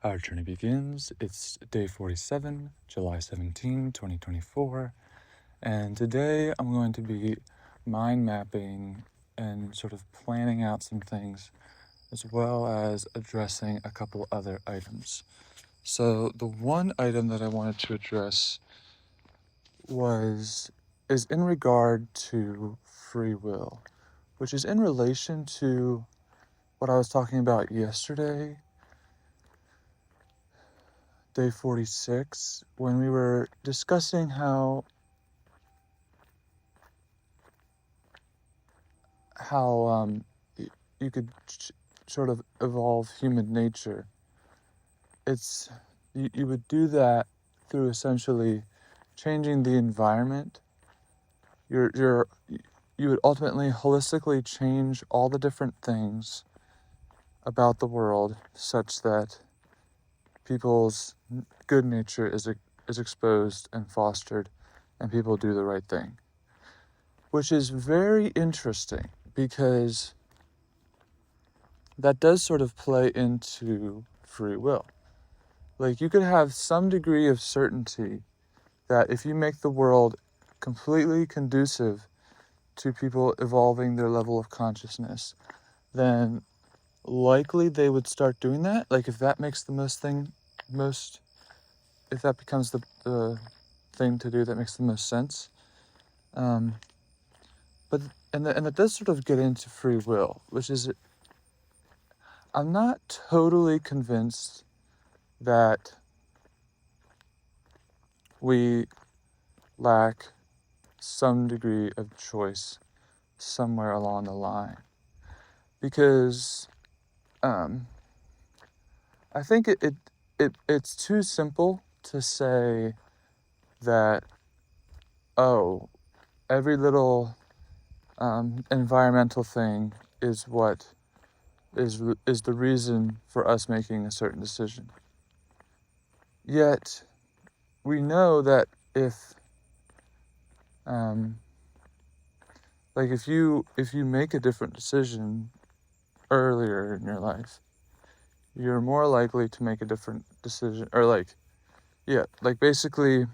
Our journey begins. It's day 47, July 17, 2024, and today I'm going to be mind mapping and sort of planning out some things as well as addressing a couple other items. So the one item that I wanted to address is in regard to free will, which is in relation to what I was talking about yesterday, day 46, when we were discussing how you could sort of evolve human nature. It's you would do that through essentially changing the environment. You would ultimately holistically change all the different things about the world such that people's good nature is exposed and fostered, and people do the right thing, which is very interesting because that does sort of play into free will. Like, you could have some degree of certainty that if you make the world completely conducive to people evolving their level of consciousness, then likely they would start doing that. Like, if that makes the if that becomes the thing to do that makes the most sense. But that does sort of get into free will, which is, I'm not totally convinced that we lack some degree of choice somewhere along the line, because I think it's too simple to say that, oh, every little environmental thing is what is the reason for us making a certain decision. Yet we know that if you make a different decision earlier in your life, you're more likely to make a different decision, or basically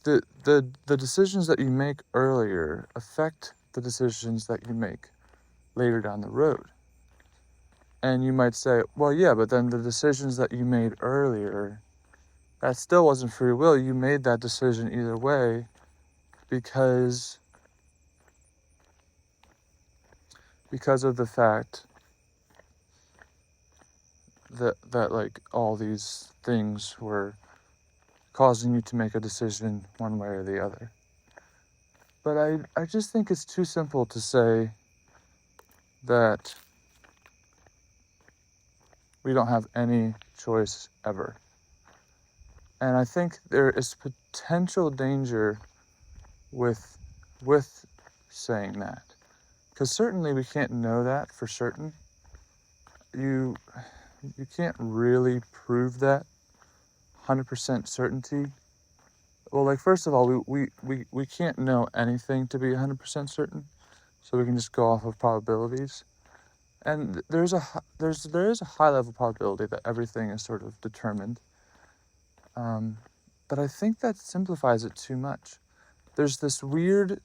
the decisions that you make earlier affect the decisions that you make later down the road. And you might say, well, yeah, but then the decisions that you made earlier, that still wasn't free will. You made that decision either way because of the fact that like all these things were causing you to make a decision one way or the other. But I just think it's too simple to say that we don't have any choice ever. And I think there is potential danger with saying that, because certainly we can't know that for certain. You can't really prove that 100% certainty. Well, like, first of all, we can't know anything to be 100% certain, so we can just go off of probabilities. And there is a high level probability that everything is sort of determined. But I think that simplifies it too much. There's this weird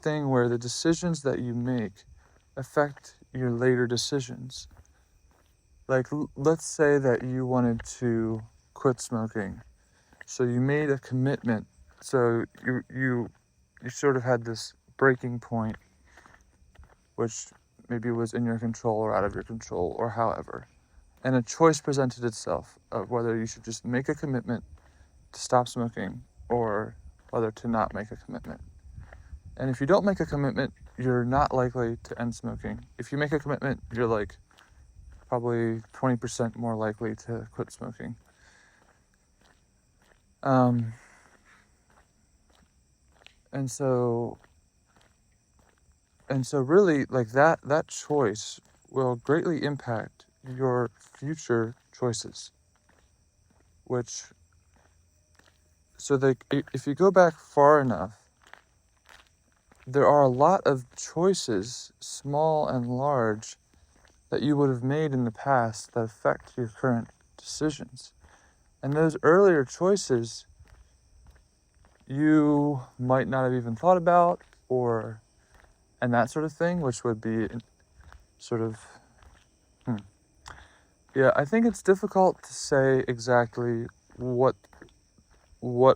thing where the decisions that you make affect your later decisions. Like, let's say that you wanted to quit smoking, so you made a commitment. So you sort of had this breaking point, which maybe was in your control or out of your control, or however. And a choice presented itself of whether you should just make a commitment to stop smoking or whether to not make a commitment. And if you don't make a commitment, you're not likely to end smoking. If you make a commitment, you're like probably 20% more likely to quit smoking. And so really, like, that choice will greatly impact your future choices, if you go back far enough, there are a lot of choices, small and large, that you would have made in the past that affect your current decisions. And those earlier choices you might not have even thought about, and that sort of thing, which would be sort of, yeah, I think it's difficult to say exactly what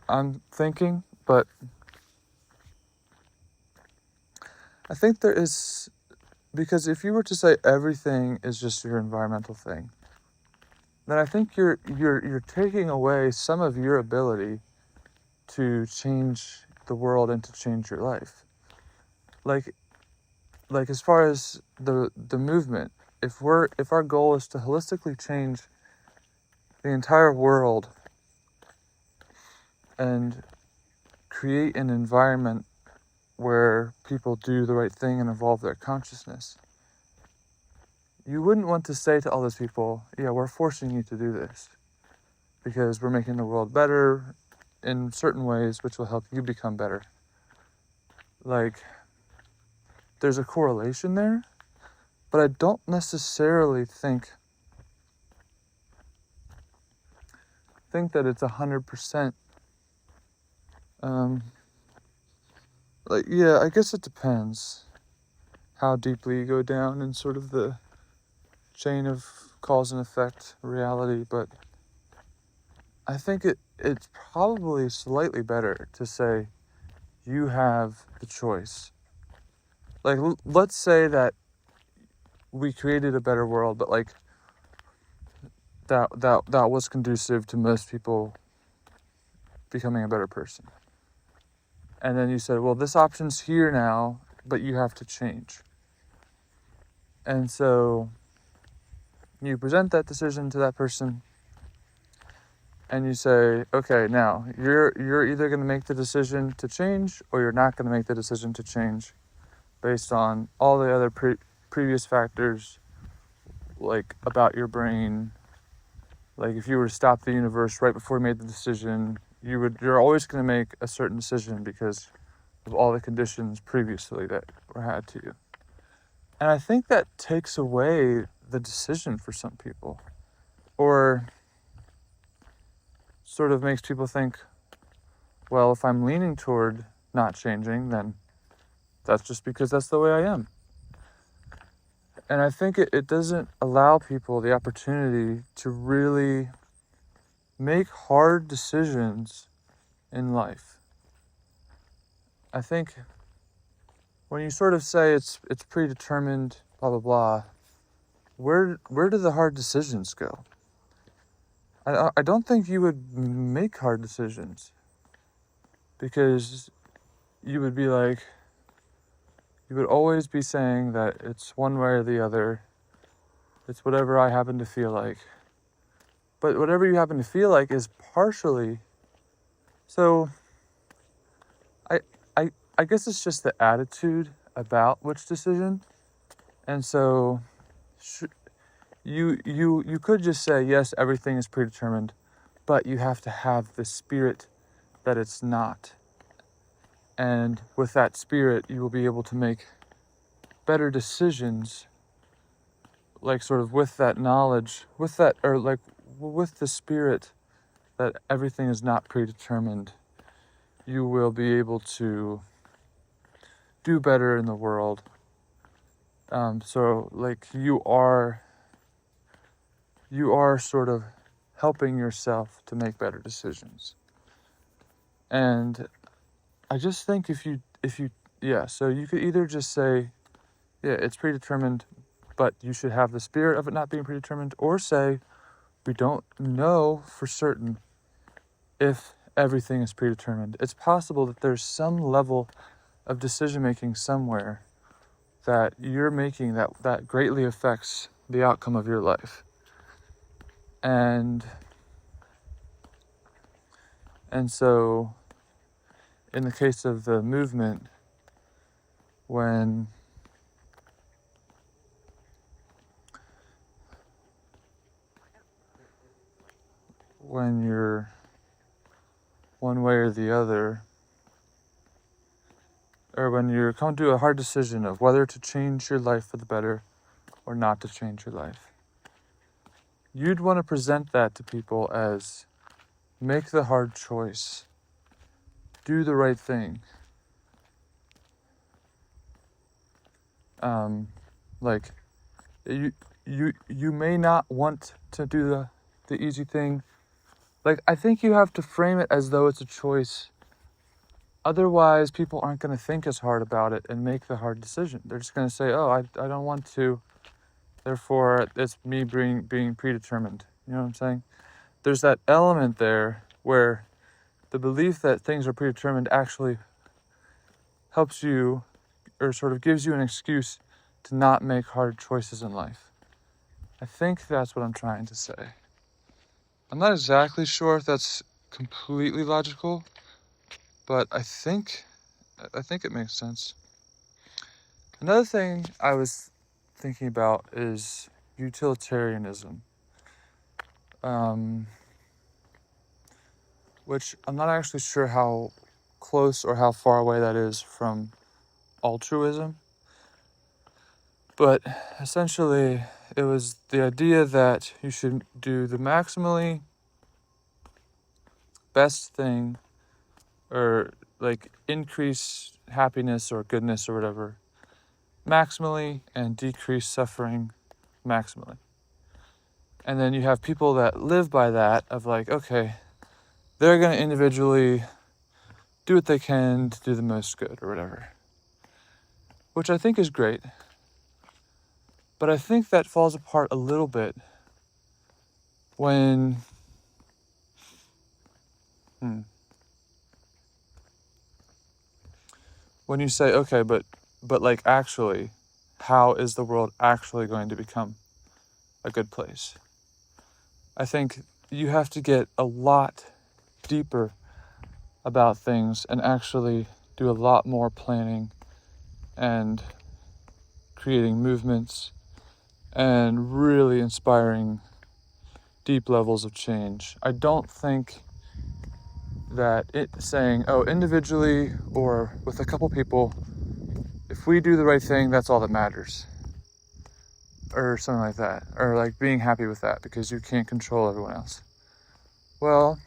I'm thinking, but I think there is, because if you were to say everything is just your environmental thing, then I think you're taking away some of your ability to change the world and to change your life. Like as far as the movement, if our goal is to holistically change the entire world and create an environment where people do the right thing and evolve their consciousness, you wouldn't want to say to all those people, yeah, we're forcing you to do this because we're making the world better in certain ways which will help you become better. Like, there's a correlation there, but I don't necessarily think that it's 100%. Yeah, I guess it depends how deeply you go down in sort of the chain of cause and effect reality, but I think it's probably slightly better to say you have the choice. Like, let's say that we created a better world, but like that was conducive to most people becoming a better person. And then you said, well, this option's here now, but you have to change. And so you present that decision to that person and you say, okay, now you're either going to make the decision to change or you're not going to make the decision to change based on all the other previous factors, like about your brain. Like if you were to stop the universe right before you made the decision, you're always going to make a certain decision because of all the conditions previously that were had to you. And I think that takes away the decision for some people, or sort of makes people think, well, if I'm leaning toward not changing, then that's just because that's the way I am. And I think it doesn't allow people the opportunity to really make hard decisions in life. I think when you sort of say it's predetermined, blah, blah, blah, where do the hard decisions go? I don't think you would make hard decisions, because you would always be saying that it's one way or the other. It's whatever I happen to feel like. But whatever you happen to feel like is partially. So I guess it's just the attitude about which decision. And so you could just say, yes, everything is predetermined, but you have to have the spirit that it's not. And with that spirit, you will be able to make better decisions, like sort of with that knowledge, with the spirit that everything is not predetermined. You will be able to do better in the world. So like you are sort of helping yourself to make better decisions. And I just think if you so you could either just say, yeah, it's predetermined, but you should have the spirit of it not being predetermined, or say, we don't know for certain if everything is predetermined. It's possible that there's some level of decision making somewhere that you're making that greatly affects the outcome of your life. And so in the case of the movement, when you're one way or the other, or when you're coming to a hard decision of whether to change your life for the better or not to change your life. You'd want to present that to people as make the hard choice, do the right thing. Like you may not want to do the easy thing. Like, I think you have to frame it as though it's a choice. Otherwise, people aren't going to think as hard about it and make the hard decision. They're just going to say, oh, I don't want to. Therefore, it's me being predetermined. You know what I'm saying? There's that element there where the belief that things are predetermined actually helps you, or sort of gives you an excuse to not make hard choices in life. I think that's what I'm trying to say. I'm not exactly sure if that's completely logical, but I think it makes sense. Another thing I was thinking about is utilitarianism, which I'm not actually sure how close or how far away that is from altruism. But essentially, it was the idea that you should do the maximally best thing, or like increase happiness or goodness or whatever maximally, and decrease suffering maximally. And then you have people that live by that, of like, okay, they're going to individually do what they can to do the most good or whatever, which I think is great. But I think that falls apart a little bit when when you say, okay, but like, actually, how is the world actually going to become a good place? I think you have to get a lot deeper about things and actually do a lot more planning and creating movements and really inspiring deep levels of change. I don't think that it saying, oh, individually or with a couple people, if we do the right thing, that's all that matters, or something like that, or like being happy with that because you can't control everyone else. Well,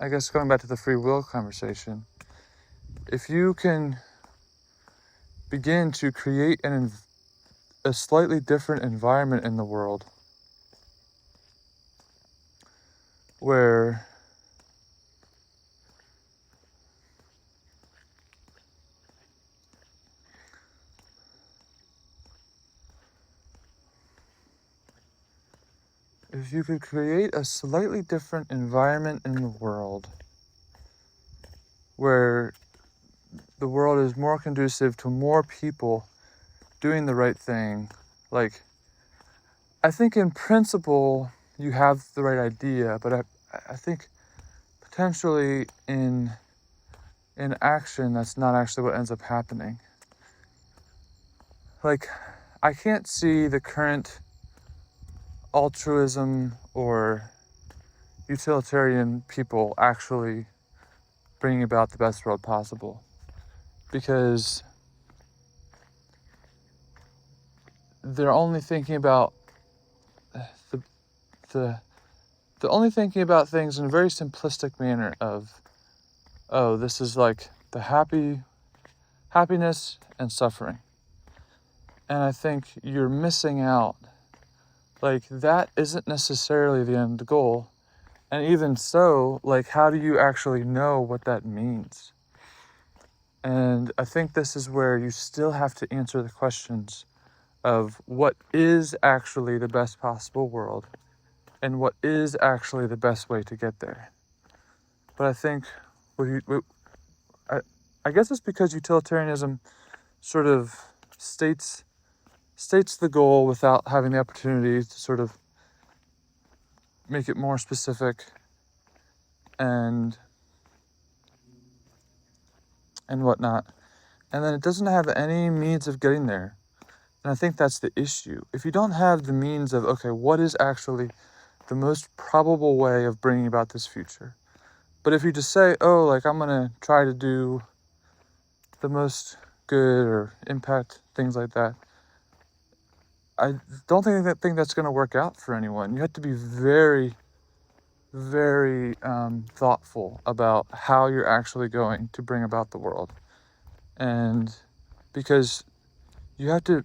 I guess going back to the free will conversation, if you can begin to create a slightly different environment in the world where if you could create a slightly different environment in the world where the world is more conducive to more people doing the right thing, like, I think in principle you have the right idea, but I think potentially in action that's not actually what ends up happening. Like, I can't see the current altruism or utilitarian people actually bringing about the best world possible, because they're only thinking about they're only thinking about things in a very simplistic manner of, oh, this is like the happiness and suffering. And I think you're missing out. Like, that isn't necessarily the end goal. And even so, like, how do you actually know what that means? And I think this is where you still have to answer the questions of what is actually the best possible world and what is actually the best way to get there. But I think I guess it's because utilitarianism sort of states the goal without having the opportunity to sort of make it more specific and whatnot. And then it doesn't have any means of getting there. And I think that's the issue. If you don't have the means of, okay, what is actually the most probable way of bringing about this future? But if you just say, oh, like, I'm going to try to do the most good or impact things like that, I don't think that's going to work out for anyone. You have to be very, very thoughtful about how you're actually going to bring about the world. And because you have to,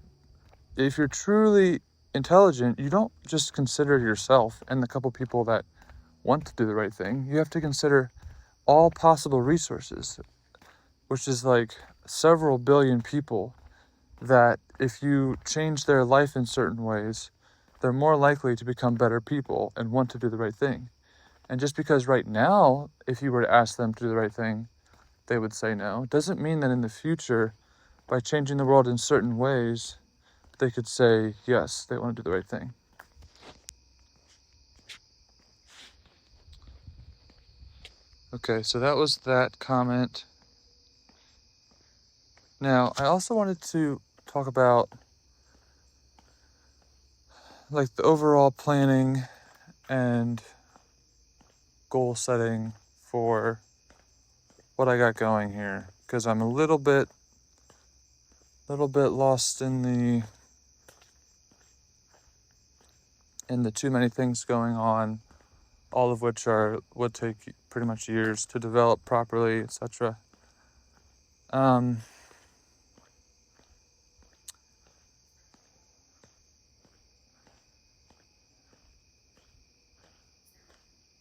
if you're truly intelligent, you don't just consider yourself and the couple people that want to do the right thing. You have to consider all possible resources, which is like several billion people that if you change their life in certain ways, they're more likely to become better people and want to do the right thing. And just because right now, if you were to ask them to do the right thing, they would say no, doesn't mean that in the future, by changing the world in certain ways, they could say yes, they want to do the right thing. Okay, so that was that comment. Now, I also wanted to talk about like the overall planning and goal setting for what I got going here, because I'm a little bit lost in the too many things going on, all of which would take pretty much years to develop properly, etc.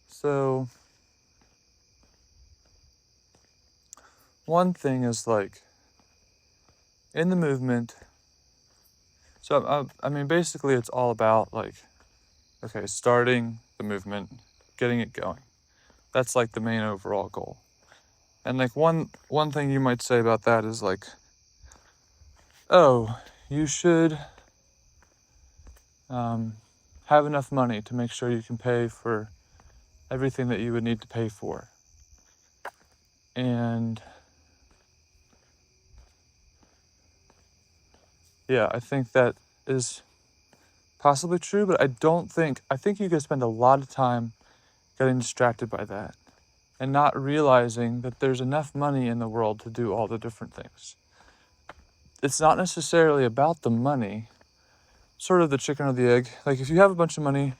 So one thing is like in the movement. So I mean, basically, it's all about like, okay, starting the movement, getting it going. That's like the main overall goal. And like one thing you might say about that is like, oh, you should have enough money to make sure you can pay for everything that you would need to pay for. And yeah, I think that is possibly true, but I think you could spend a lot of time getting distracted by that and not realizing that there's enough money in the world to do all the different things. It's not necessarily about the money, sort of the chicken or the egg. Like if you have a bunch of money,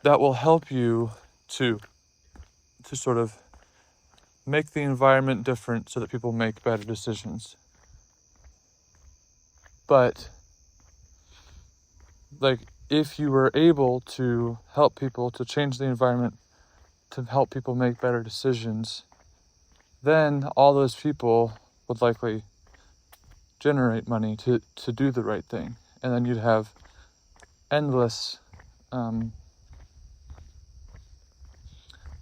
that will help you to sort of make the environment different so that people make better decisions. But like if you were able to help people to change the environment to help people make better decisions, then all those people would likely generate money to do the right thing. And then you'd have endless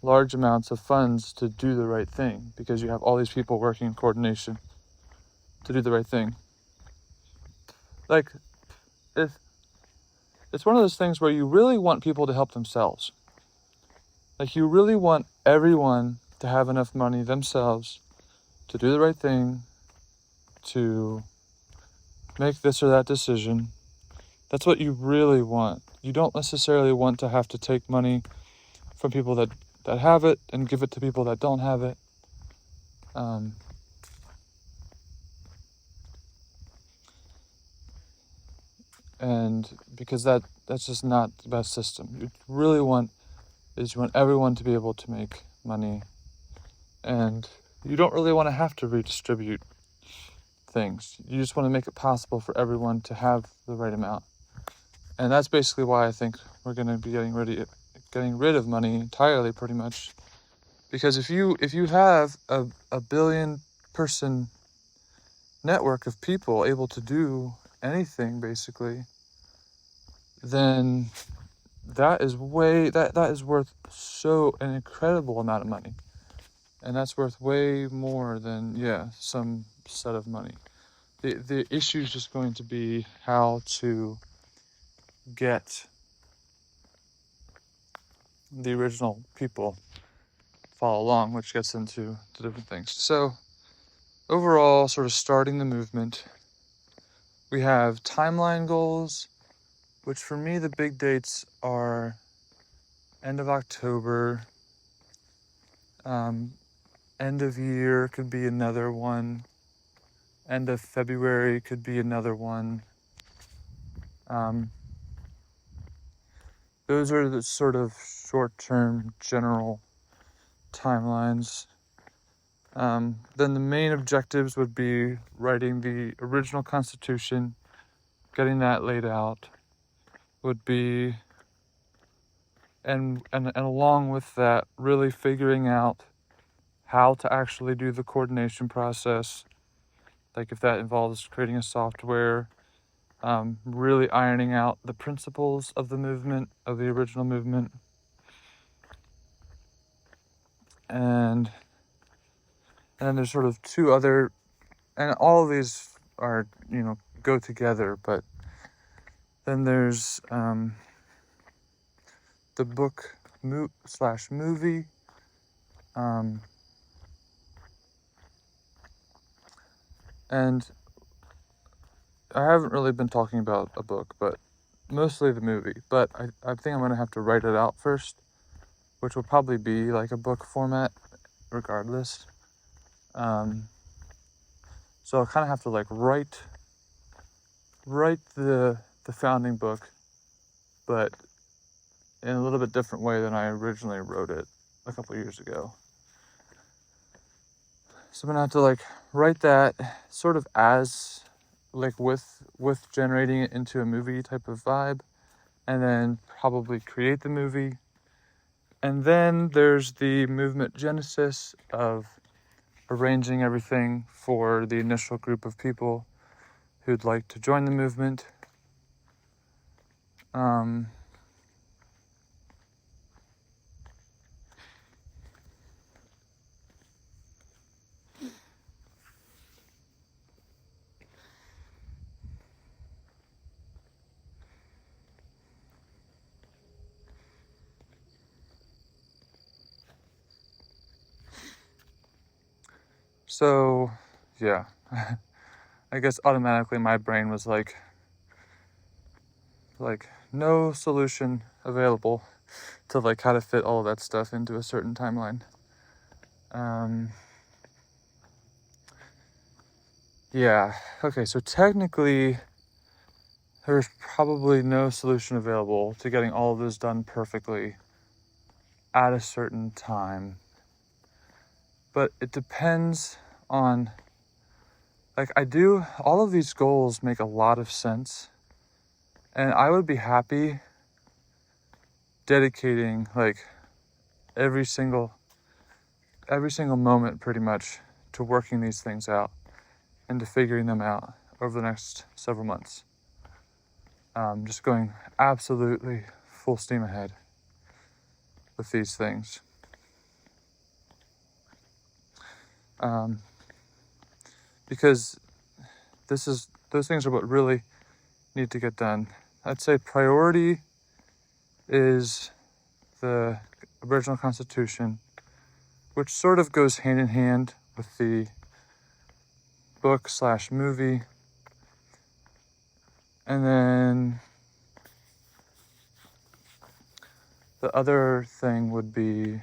large amounts of funds to do the right thing because you have all these people working in coordination to do the right thing. Like, it's one of those things where you really want people to help themselves. Like, you really want everyone to have enough money themselves to do the right thing, to make this or that decision. That's what you really want. You don't necessarily want to have to take money from people that have it and give it to people that don't have it. And because that's just not the best system. You really want everyone to be able to make money, and you don't really want to have to redistribute things. You just want to make it possible for everyone to have the right amount. And that's basically why I think we're going to be getting rid of money entirely, pretty much. Because if you have a billion person network of people able to do anything, basically, then that is worth an incredible amount of money. And that's worth way more than some set of money. The issue is just going to be how to get the original people follow along, which gets into the different things. So overall, sort of starting the movement, we have timeline goals, which for me the big dates are end of October, end of year could be another one, end of February could be another one. Um, those are the sort of short-term general timelines. Then the main objectives would be writing the original Constitution, getting that laid out, would be, and along with that, really figuring out how to actually do the coordination process, like if that involves creating a software, really ironing out the principles of the movement, of the original movement, and then there's sort of two other, and all of these are, go together, but then there's the book slash movie, and I haven't really been talking about a book, but mostly the movie, but I think I'm going to have to write it out first, which will probably be like a book format regardless. So I'll kind of have to like write the founding book, but in a little bit different way than I originally wrote it a couple years ago. So I'm gonna have to like write that sort of as like with generating it into a movie type of vibe, and then probably create the movie. And then there's the movement genesis of arranging everything for the initial group of people who'd like to join the movement. So, yeah, I guess automatically my brain was like no solution available to like how to fit all of that stuff into a certain timeline. Yeah, okay, so technically there's probably no solution available to getting all of this done perfectly at a certain time. But it depends on, like, all of these goals make a lot of sense. And I would be happy dedicating, like, every single moment pretty much to working these things out and to figuring them out over the next several months. Just going absolutely full steam ahead with these things. Because those things are what really need to get done. I'd say priority is the original Constitution, which sort of goes hand in hand with the book slash movie. And then the other thing would be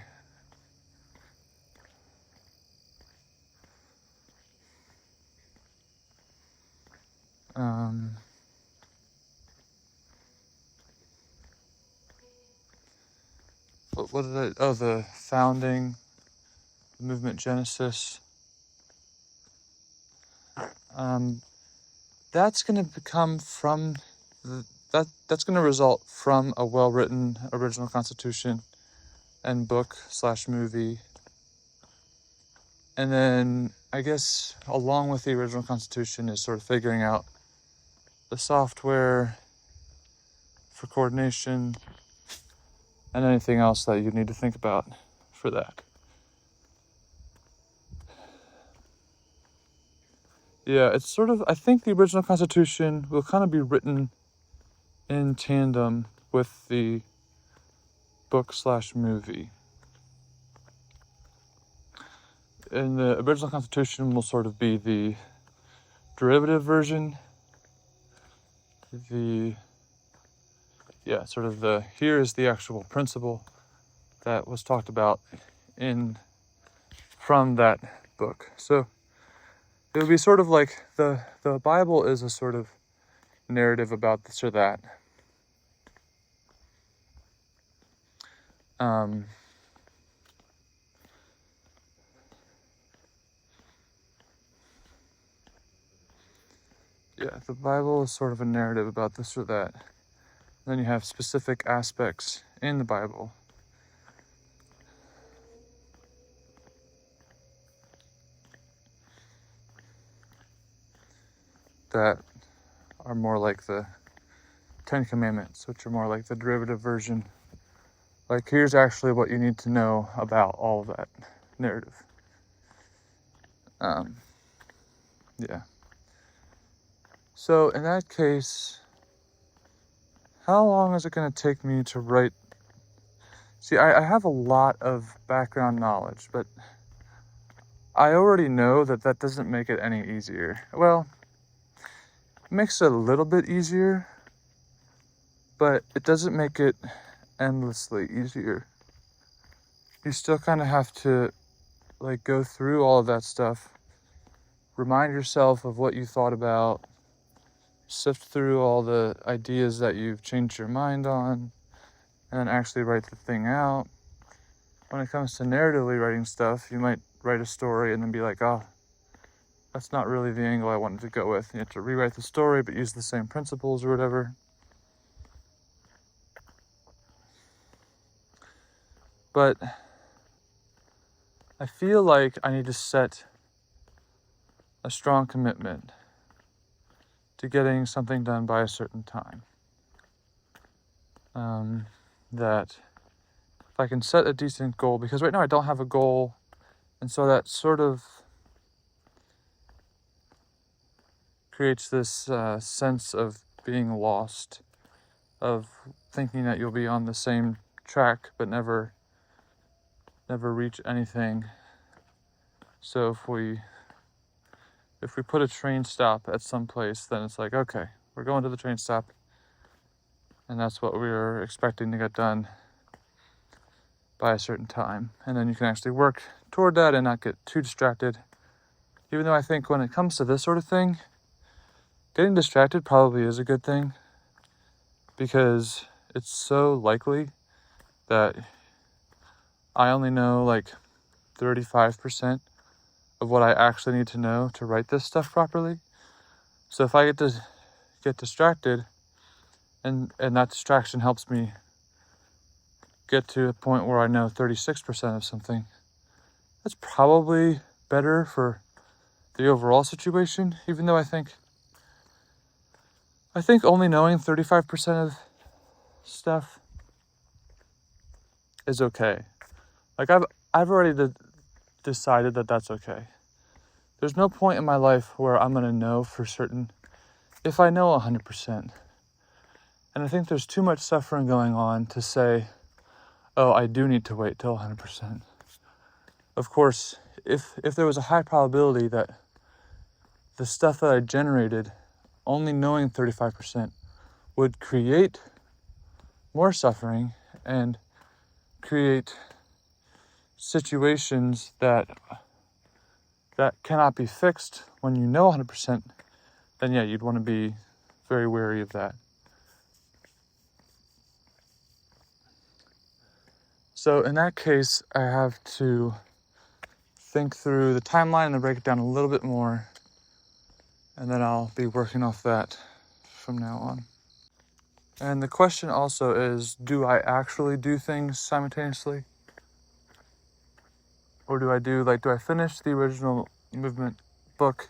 the founding, the movement genesis. That's going to come from that's going to result from a well-written original Constitution and book slash movie. And then I guess along with the original Constitution is sort of figuring out the software for coordination and anything else that you need to think about for that. Yeah, it's sort of, I think the original Constitution will kind of be written in tandem with the book slash movie. And the original Constitution will sort of be the derivative version. Here is the actual principle that was talked about from that book. So it would be sort of like the Bible is a sort of, narrative about this or that. Yeah, the Bible is sort of a narrative about this or that. Then you have specific aspects in the Bible that are more like the Ten Commandments, which are more like the derivative version. Like, here's actually what you need to know about all of that narrative. Yeah. So in that case, how long is it going to take me to write? See, I have a lot of background knowledge, but I already know that that doesn't make it any easier. Well, it makes it a little bit easier, but it doesn't make it endlessly easier. You still kind of have to like go through all of that stuff, remind yourself of what you thought about, sift through all the ideas that you've changed your mind on, and then actually write the thing out. When it comes to narratively writing stuff, you might write a story and then be like, oh, that's not really the angle I wanted to go with. You have to rewrite the story but use the same principles or whatever. But I feel like I need to set a strong commitment to getting something done by a certain time. That if I can set a decent goal, because right now I don't have a goal, and so that sort of creates this sense of being lost, of thinking that you'll be on the same track but never reach anything. So if we put a train stop at some place, then it's like, okay, we're going to the train stop, and that's what we're expecting to get done by a certain time. And then you can actually work toward that and not get too distracted. Even though I think when it comes to this sort of thing, getting distracted probably is a good thing, because it's so likely that I only know like 35% of what I actually need to know to write this stuff properly. So if I get distracted, and that distraction helps me get to a point where I know 36% of something, that's probably better for the overall situation, even though I think only knowing 35% of stuff is okay. Like, I've already decided that that's okay. There's no point in my life where I'm going to know for certain if I know 100%. And I think there's too much suffering going on to say, oh, I do need to wait till 100%. Of course, if there was a high probability that the stuff that I generated, only knowing 35%, would create more suffering and create situations that cannot be fixed when you know 100%, then yeah, you'd want to be very wary of that. So in that case, I have to think through the timeline and then break it down a little bit more, and then I'll be working off that from now on. And the question also is, do I actually do things simultaneously? Or do I finish the original movement book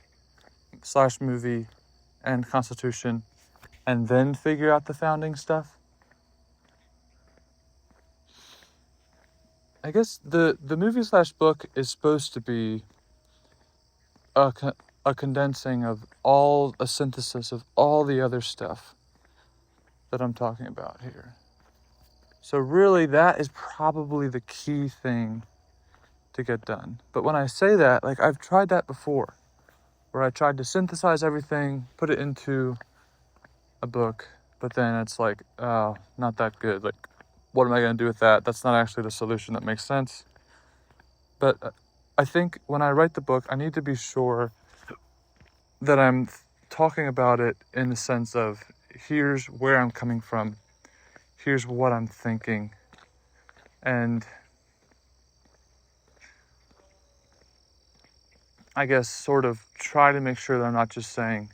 / movie and Constitution and then figure out the founding stuff? I guess the movie / book is supposed to be a condensing of a synthesis of all the other stuff that I'm talking about here. So really, that is probably the key thing to get done. But when I say that, like, I've tried that before, where I tried to synthesize everything, put it into a book, but then it's like, oh, not that good. Like, what am I going to do with that? That's not actually the solution that makes sense. But I think when I write the book, I need to be sure that I'm talking about it in the sense of here's where I'm coming from, here's what I'm thinking, and I guess sort of try to make sure that I'm not just saying,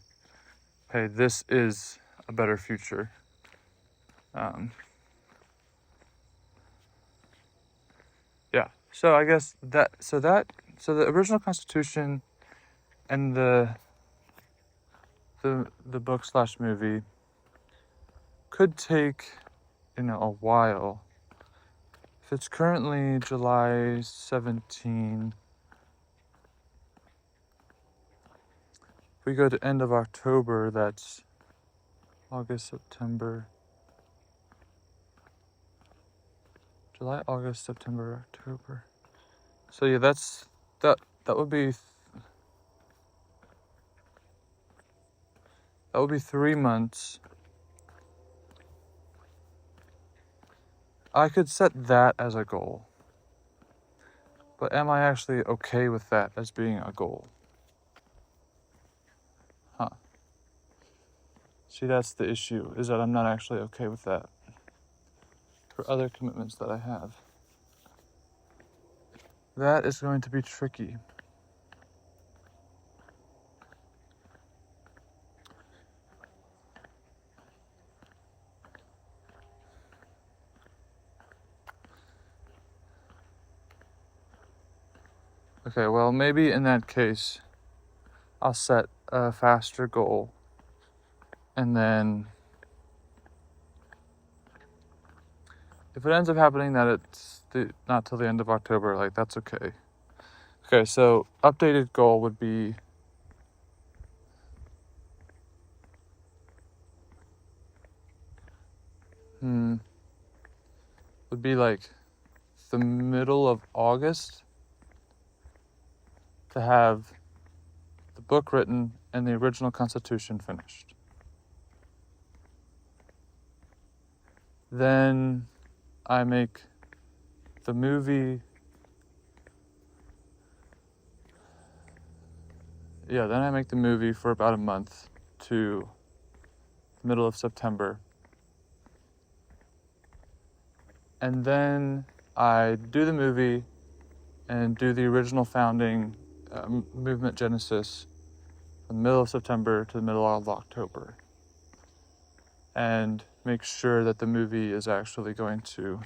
hey, this is a better future. Yeah, so I guess so the original Constitution and the book/movie could take, a while. If it's currently July 17, if we go to end of October, that's August, September, July, August, September, October. So yeah, that would be 3 months. I could set that as a goal. But am I actually okay with that as being a goal? See, that's the issue, is that I'm not actually okay with that for other commitments that I have. That is going to be tricky. Okay, well, maybe in that case, I'll set a faster goal, and then if it ends up happening that it's not till the end of October, like, that's okay. Okay, so updated goal would be like the middle of August to have the book written and the original Constitution finished. Then I make the movie. Then I make the movie for about a month to the middle of September. And then I do the movie and do the original founding movement genesis from the middle of September to the middle of October. And make sure that the movie is actually going to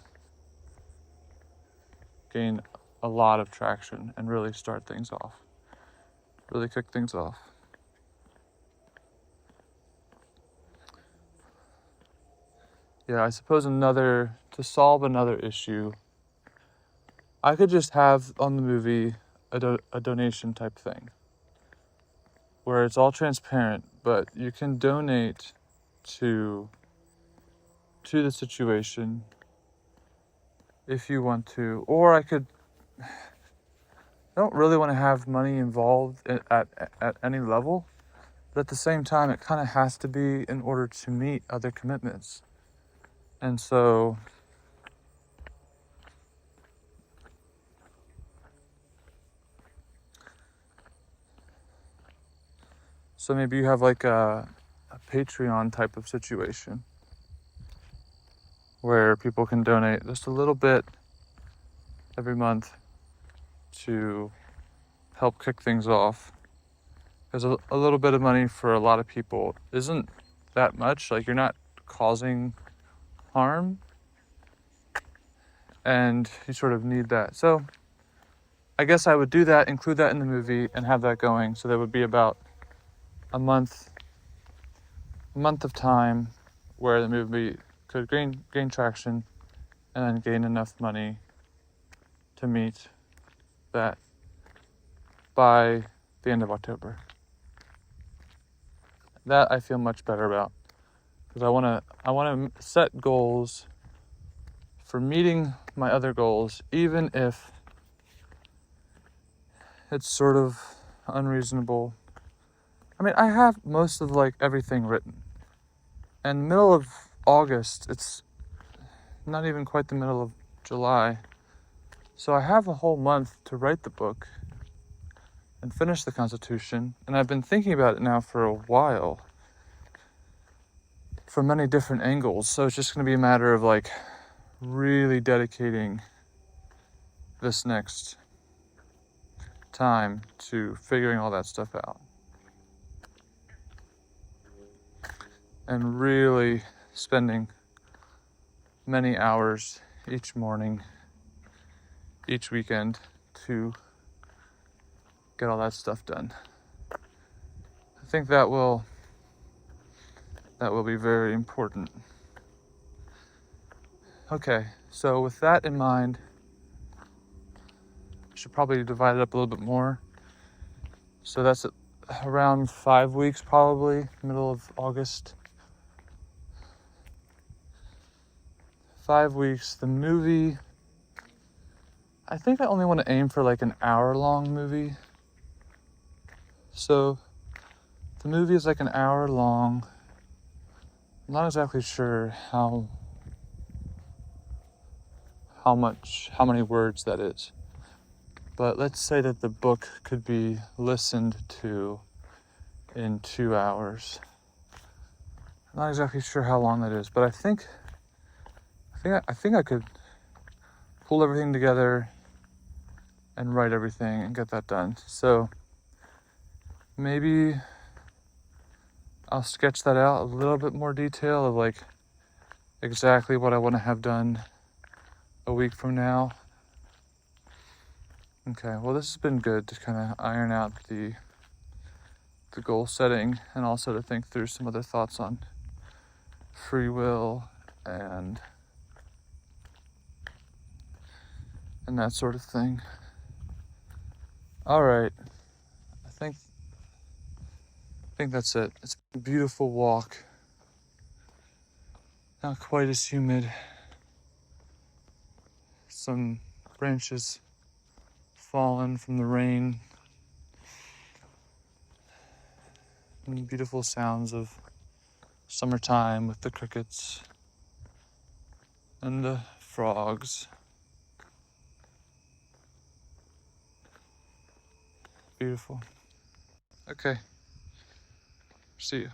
gain a lot of traction and really start things off. Really kick things off. Yeah, I suppose to solve another issue, I could just have on the movie a donation type thing where it's all transparent, but you can donate to the situation if you want to, or I don't really want to have money involved at any level, but at the same time, it kind of has to be in order to meet other commitments. And so maybe you have like a Patreon type of situation where people can donate just a little bit every month to help kick things off. Because a little bit of money for a lot of people isn't that much. Like, you're not causing harm, and you sort of need that. So I guess I would do that, include that in the movie, and have that going. So there would be about a month of time where the movie could gain traction and then gain enough money to meet that by the end of October. That I feel much better about, because I want to set goals for meeting my other goals, even if it's sort of unreasonable. I mean, I have most of like everything written, and middle of August, it's not even quite the middle of July, so I have a whole month to write the book, and finish the Constitution. And I've been thinking about it now for a while, from many different angles. So it's just going to be a matter of like really dedicating this next time to figuring all that stuff out. And really spending many hours each morning, each weekend to get all that stuff done. I think that will be very important. Okay, so with that in mind, I should probably divide it up a little bit more. So that's around 5 weeks, probably, middle of August. 5 weeks. The movie, I think I only want to aim for like an hour-long movie. So the movie is like an hour long. I'm not exactly sure how many words that is. But let's say that the book could be listened to in 2 hours. I'm not exactly sure how long that is, but I think I could pull everything together and write everything and get that done. So maybe I'll sketch that out a little bit more detail of like exactly what I want to have done a week from now. Okay, well, this has been good to kind of iron out the goal setting and also to think through some other thoughts on free will and that sort of thing. All right, I think that's it. It's a beautiful walk. Not quite as humid. Some branches fallen from the rain. And beautiful sounds of summertime with the crickets and the frogs. Beautiful. Okay. See you.